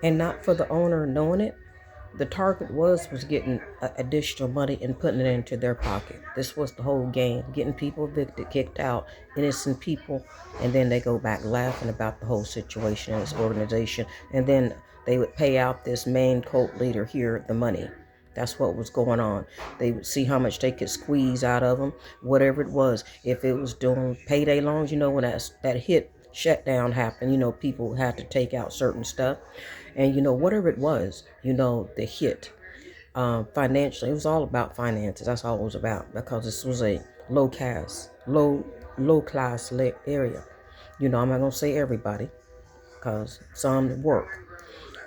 And not for the owner knowing it. The target was getting additional money and putting it into their pocket. This was the whole game, getting people evicted, kicked out, innocent people, and then they go back laughing about the whole situation and this organization. And then they would pay out this main cult leader here the money. That's what was going on. They would see how much they could squeeze out of them, whatever it was. If it was doing payday loans, when that hit shutdown happened, people had to take out certain stuff. And whatever it was, the hit financially, it was all about finances. That's all it was about, because this was a low class area. I'm not gonna say everybody, because some work,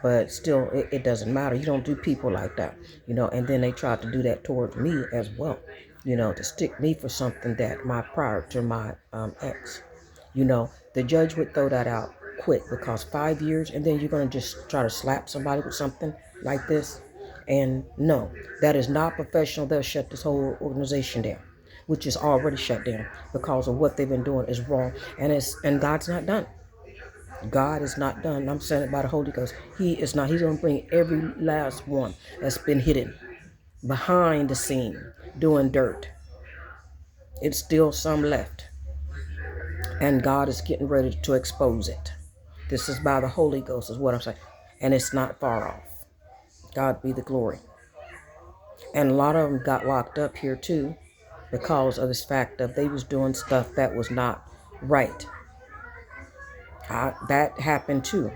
but still, it doesn't matter. You don't do people like that, And then they tried to do that towards me as well, to stick me for something that prior to my ex. The judge would throw that out quick, because 5 years and then you're going to just try to slap somebody with something like this. And no, that is not professional. They'll shut this whole organization down, which is already shut down because of what they've been doing is wrong. And God's not done. God is not done. I'm saying it by the Holy Ghost. He is not. He's going to bring every last one that's been hidden behind the scene doing dirt. It's still some left. And God is getting ready to expose it. This is by the Holy Ghost, is what I'm saying. And it's not far off. God be the glory. And a lot of them got locked up here too, because of this fact that they was doing stuff that was not right. That happened too.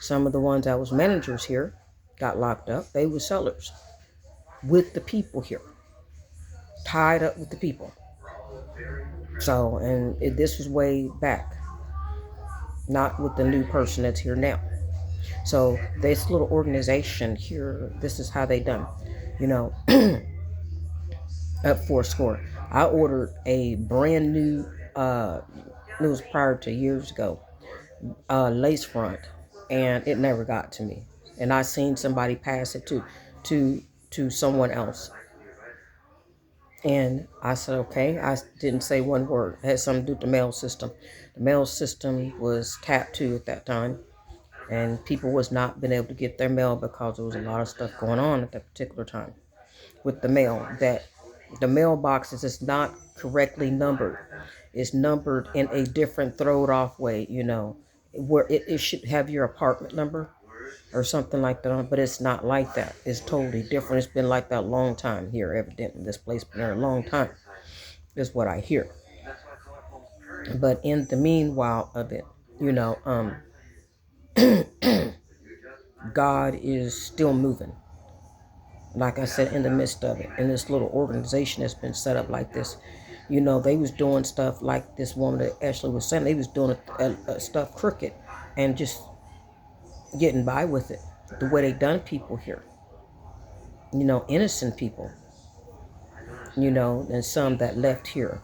Some of the ones that was managers here got locked up. They were sellers with the people here, tied up with the people. So, this was way back, not with the new person that's here now. So this little organization here, this is how they done, up for score. I ordered a brand new, it was prior to years ago, lace front, and it never got to me. And I seen somebody pass it to someone else. And I said, okay. I didn't say one word. It had something to do with the mail system. The mail system was tapped too at that time. And people was not been able to get their mail because there was a lot of stuff going on at that particular time with the mail. That the mailboxes is not correctly numbered. It's numbered in a different throwed off way, where it should have your apartment number or something like that, but it's not like that. It's totally different. It's been like that a long time here, evidently. This place been there a long time, is what I hear. But in the meanwhile of it, God is still moving. Like I said, in the midst of it, in this little organization that's been set up like this, they was doing stuff like this woman that Ashley was saying. They was doing stuff crooked and just getting by with it. The way they done people here, innocent people, and some that left here,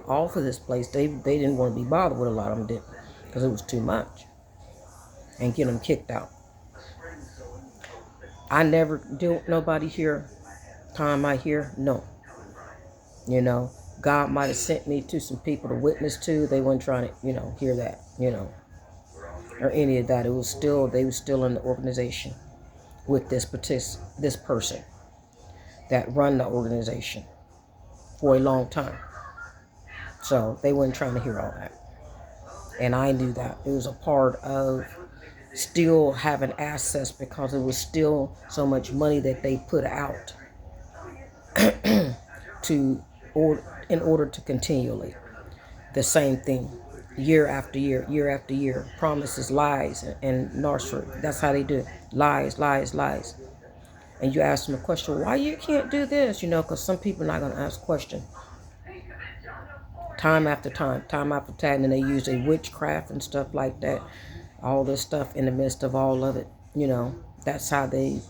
all for this place. They didn't want to be bothered with. A lot of them didn't, because it was too much, and get them kicked out. I never deal with nobody here. Time I hear, no. God might have sent me to some people to witness to. They weren't trying to, hear that, or any of that. They was still in the organization with this person that run the organization for a long time. So they weren't trying to hear all that. And I knew that. It was a part of still having access, because it was still so much money that they put out in order to continually the same thing, year after year, promises, lies, and Northford. That's how they do it. Lies. And you ask them a question, why you can't do this? Because some people are not going to ask a question. Time after time, and they use a witchcraft and stuff like that. All this stuff in the midst of all of it, that's how they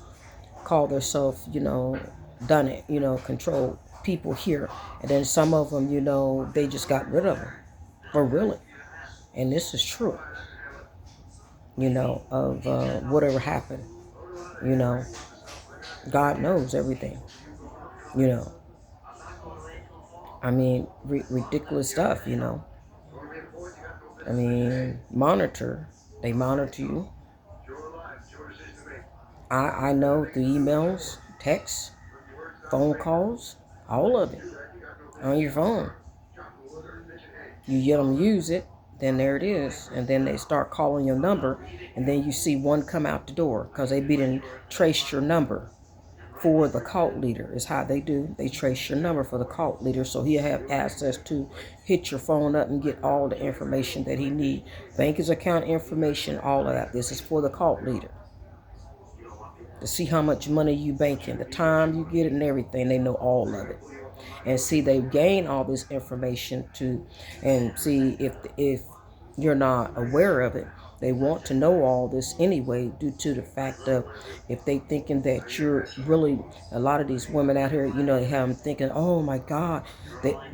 call themselves, done it, control people here. And then some of them, they just got rid of them, for really. And this is true, of whatever happened, God knows everything, I mean, ridiculous stuff, I mean, they monitor you. I know through emails, texts, phone calls, all of it on your phone. You get them use it, then there it is. And then they start calling your number, and then you see one come out the door because they didn't trace your number for the cult leader is how they do. They trace your number for the cult leader, so he'll have access to hit your phone up and get all the information that he need. Bank account information, all of that. This is for the cult leader to see how much money you banking, the time you get it, and everything. They know all of it, and see they gain all this information to, and see if you're not aware of it. They want to know all this anyway, due to the fact of if they thinking that you're really, a lot of these women out here, they have them thinking, oh my God,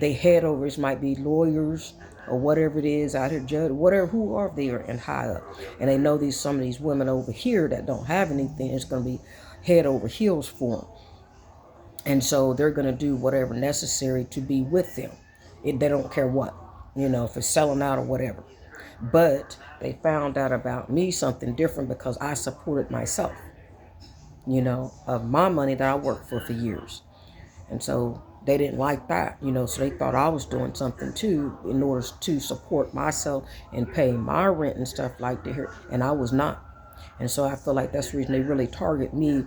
they head overs might be lawyers or whatever it is out here, judge, whatever, who are there and high up, and they know some of these women over here that don't have anything, it's going to be head over heels for them, and so they're going to do whatever necessary to be with them. They don't care what, if it's selling out or whatever. But they found out about me something different because I supported myself, of my money that I worked for years. And so they didn't like that, so they thought I was doing something too in order to support myself and pay my rent and stuff like that. And I was not. And so I feel like that's the reason they really target me,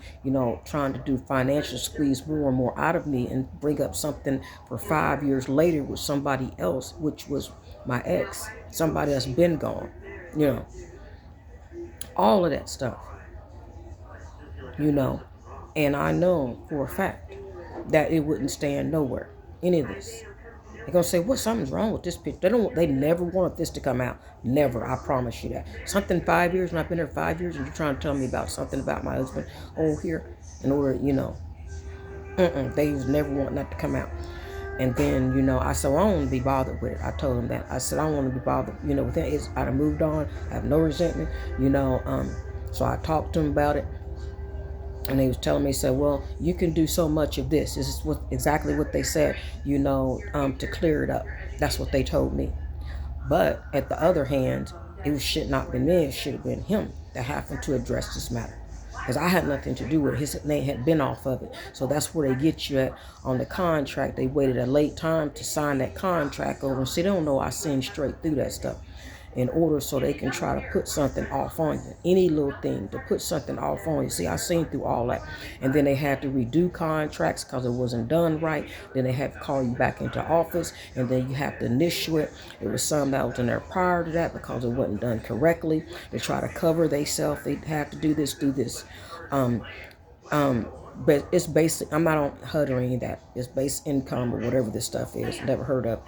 trying to do financial squeeze more and more out of me and bring up something for 5 years later with somebody else, which was my ex, somebody that's been gone, all of that stuff, and I know for a fact that it wouldn't stand nowhere, any of this. They're gonna say, "What? Something's wrong with this picture." They never wanted this to come out. Never, I promise you that. Something 5 years, and I've been here 5 years, and you're trying to tell me about something about my husband here, in order, they was never want that to come out. And then, I said, well, I don't want to be bothered with it. I told him that. I said, I don't want to be bothered, with it. I'd have moved on. I have no resentment, So I talked to him about it. And they was telling me, said, well, you can do so much of this. This is exactly what they said, to clear it up. That's what they told me. But at the other hand, should not been me. It should have been him that happened to address this matter. Because I had nothing to do with it. His name had been off of it. So that's where they get you at on the contract. They waited a late time to sign that contract over. See, they don't know I seen straight through that stuff in order so they can try to put something off on you. Any little thing to put something off on you. See, I seen through all that. And then they had to redo contracts because it wasn't done right. Then they had to call you back into office, and then you have to initial it. It was some that was in there prior to that because it wasn't done correctly. They try to cover themselves. They have to do this. But it's basic. I'm not on HUD or any of that. It's basic income or whatever this stuff is. Never heard of.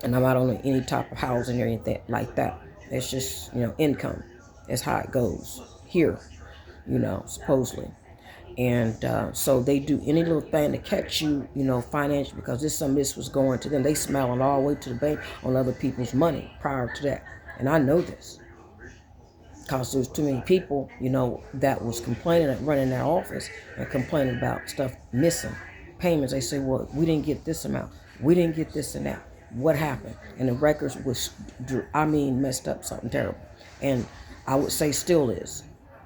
And I'm not on any type of housing or anything like that. It's just, income. That's how it goes here, supposedly. And so they do any little thing to catch you, financially, because this was going to them. They smelling all the way to the bank on other people's money prior to that. And I know this because there's too many people, that was complaining and running their office and complaining about stuff missing, payments. They say, well, we didn't get this amount. We didn't get this and that. What happened? And the records was, messed up, something terrible. And I would say still is,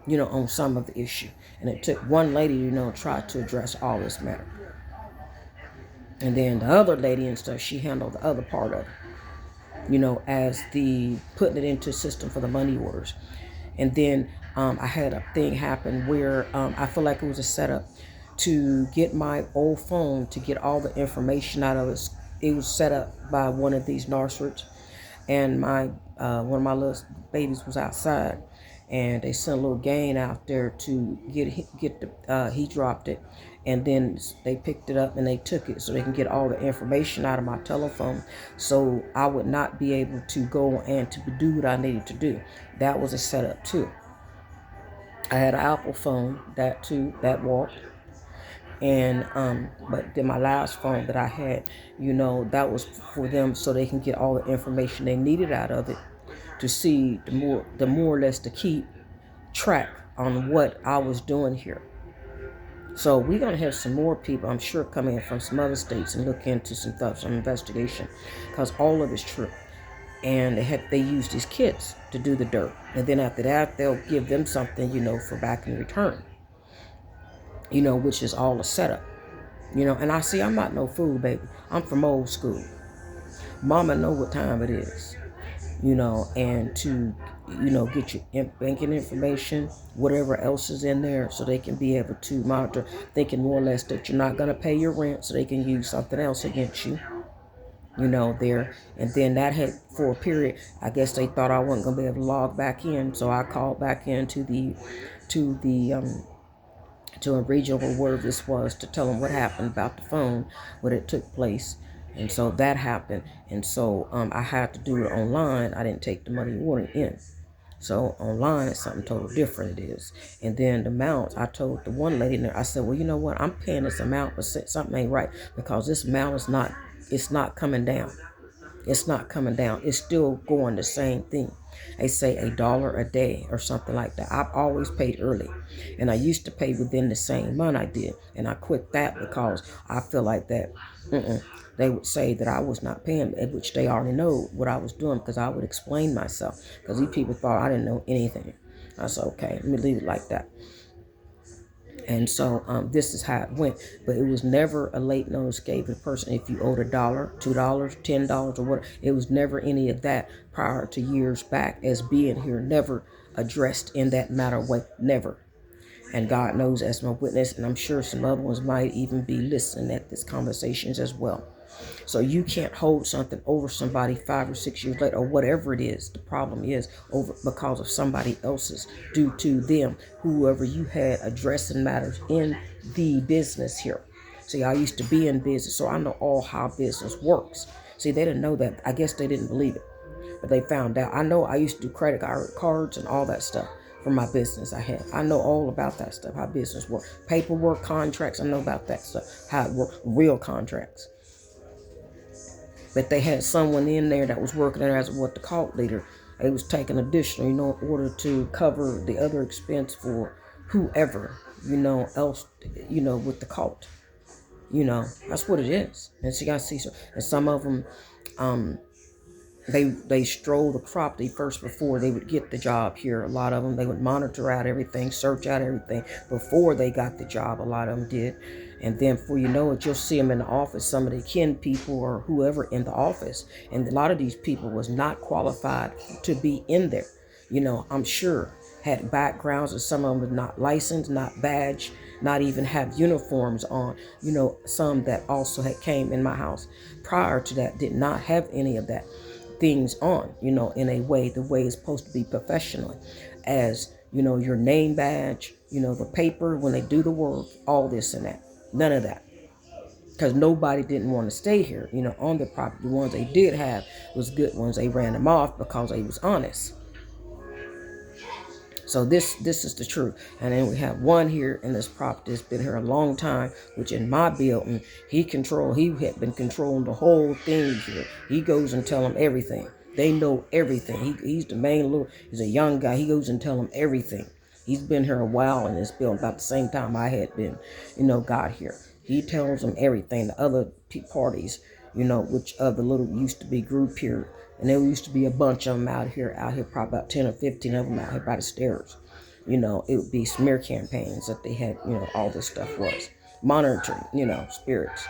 on some of the issue. And it took one lady, try to address all this matter. And then the other lady and stuff, she handled the other part of it, as the putting it into system for the money orders. And then I had a thing happen where I feel like it was a setup to get my old phone to get all the information out of it. It was set up by one of these narcissists, and one of my little babies was outside, and they sent a little gang out there to he dropped it, and then they picked it up and they took it so they can get all the information out of my telephone, so I would not be able to go and to do what I needed to do. That was a setup too. I had an Apple phone that walked. And but then my last phone that I had, that was for them so they can get all the information they needed out of it to see the more or less to keep track on what I was doing here. So we're gonna have some more people, I'm sure, coming in from some other states and look into some investigation, because all of it's true. and they use these kids to do the dirt, and then after that they'll give them something, for back in return, which is all a setup, and I see I'm not no fool, baby. I'm from old school. Mama know what time it is, and to, get your banking information, whatever else is in there, so they can be able to monitor, thinking more or less that you're not going to pay your rent, so they can use something else against you, there. And then that had, for a period, I guess they thought I wasn't going to be able to log back in, so I called back into to a regional or wherever this was, to tell them what happened about the phone, what it took place. And so that happened. And so I had to do it online. I didn't take the money order in. So online is something totally different, it is. And then the amount, I told the one lady there, I said, well, you know what? I'm paying this amount, but something ain't right, because this amount is not, it's not coming down. It's not coming down. It's still going the same thing. They say $1 a day or something like that. I've always paid early, and I used to pay within the same month I did, and I quit that because I feel like that they would say that I was not paying, which they already know what I was doing, because I would explain myself, because these people thought I didn't know anything. I said, okay, let me leave it like that. And so this is how it went. But it was never a late notice gave the person if you owed $1, $2, $10 or whatever. It was never any of that prior to years back as being here. Never addressed in that matter way. Never. And God knows as my witness, and I'm sure some other ones might even be listening at these conversations as well. So you can't hold something over somebody 5 or 6 years later, or whatever it is. The problem is over because of somebody else's, due to them, whoever you had addressing matters in the business here. See, I used to be in business, so I know all how business works. See, they didn't know that. I guess they didn't believe it, but they found out. I know I used to do credit cards and all that stuff for my business I had. I know all about that stuff, how business works. Paperwork, contracts, I know about that stuff, how it works, real contracts. But they had someone in there that was working there as what the cult leader. They was taking additional, in order to cover the other expense for whoever, else, with the cult. That's what it is. And so you gotta see, and some of them, they stroll the property first before they would get the job here. A lot of them, they would monitor out everything, search out everything before they got the job. A lot of them did. And then before you know it, you'll see them in the office, some of the kin people or whoever in the office. And a lot of these people was not qualified to be in there. I'm sure had backgrounds, and some of them were not licensed, not badged, not even have uniforms on. Some that also had came in my house prior to that did not have any of that things on, in a way, the way it's supposed to be professionally, as, your name badge, the paper, when they do the work, all this and that. None of that. Because nobody didn't want to stay here, on the property. The ones they did have was good ones. They ran them off because they was honest. So this is the truth. And then we have one here in this property that's been here a long time, which in my building, he had been controlling the whole thing here. He goes and tell them everything. They know everything. He's the main he's a young guy. He goes and tell them everything. He's been here a while in this building, about the same time I had been, got here. He tells them everything. The other parties, which of the little used to be group here. And there used to be a bunch of them out here, probably about 10 or 15 of them out here by the stairs. It would be smear campaigns that they had, all this stuff was. Monitoring, spirits.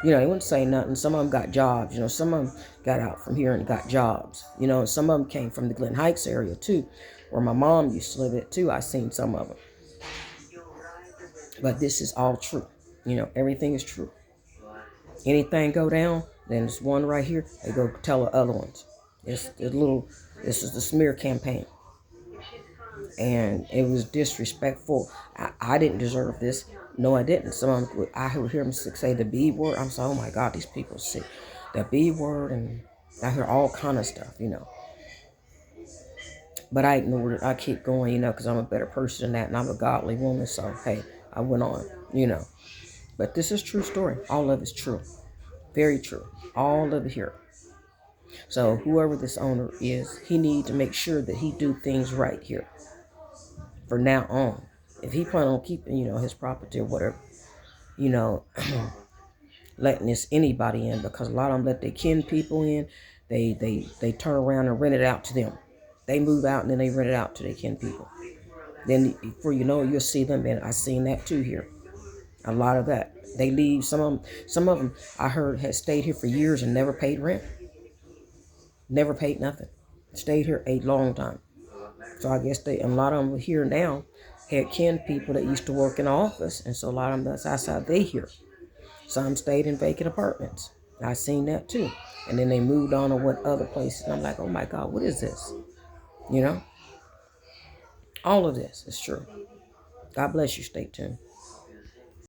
They wouldn't say nothing. Some of them got jobs, some of them got out from here and got jobs. And some of them came from the Glen Heights area too, where my mom used to live at too. I seen some of them. But this is all true. Everything is true. Anything go down, then there's one right here, they go tell the other ones. This is the smear campaign. And it was disrespectful. I didn't deserve this. No, I didn't. I would hear them say the B word. I'm saying, oh my God, these people say the B word, and I hear all kind of stuff, But I ignored it. I keep going, because I'm a better person than that, and I'm a godly woman. So, hey, I went on, But this is true story. All of it's true. Very true. All of it here. So whoever this owner is, he needs to make sure that he do things right here. For now on. If he plan on keeping, his property or whatever, letting this anybody in, because a lot of them let their kin people in, They turn around and rent it out to them. They move out and then they rent it out to their kin people. Then before you know it, you'll see them. And I seen that too here. A lot of that. They leave. Some of them I heard had stayed here for years and never paid rent. Never paid nothing. Stayed here a long time. So I guess a lot of them here now had kin people that used to work in the office, and so a lot of them that's how they here. Some stayed in vacant apartments. I seen that too. And then they moved on to what other places. And I'm like, oh my God, what is this? You know? All of this is true. God bless you. Stay tuned.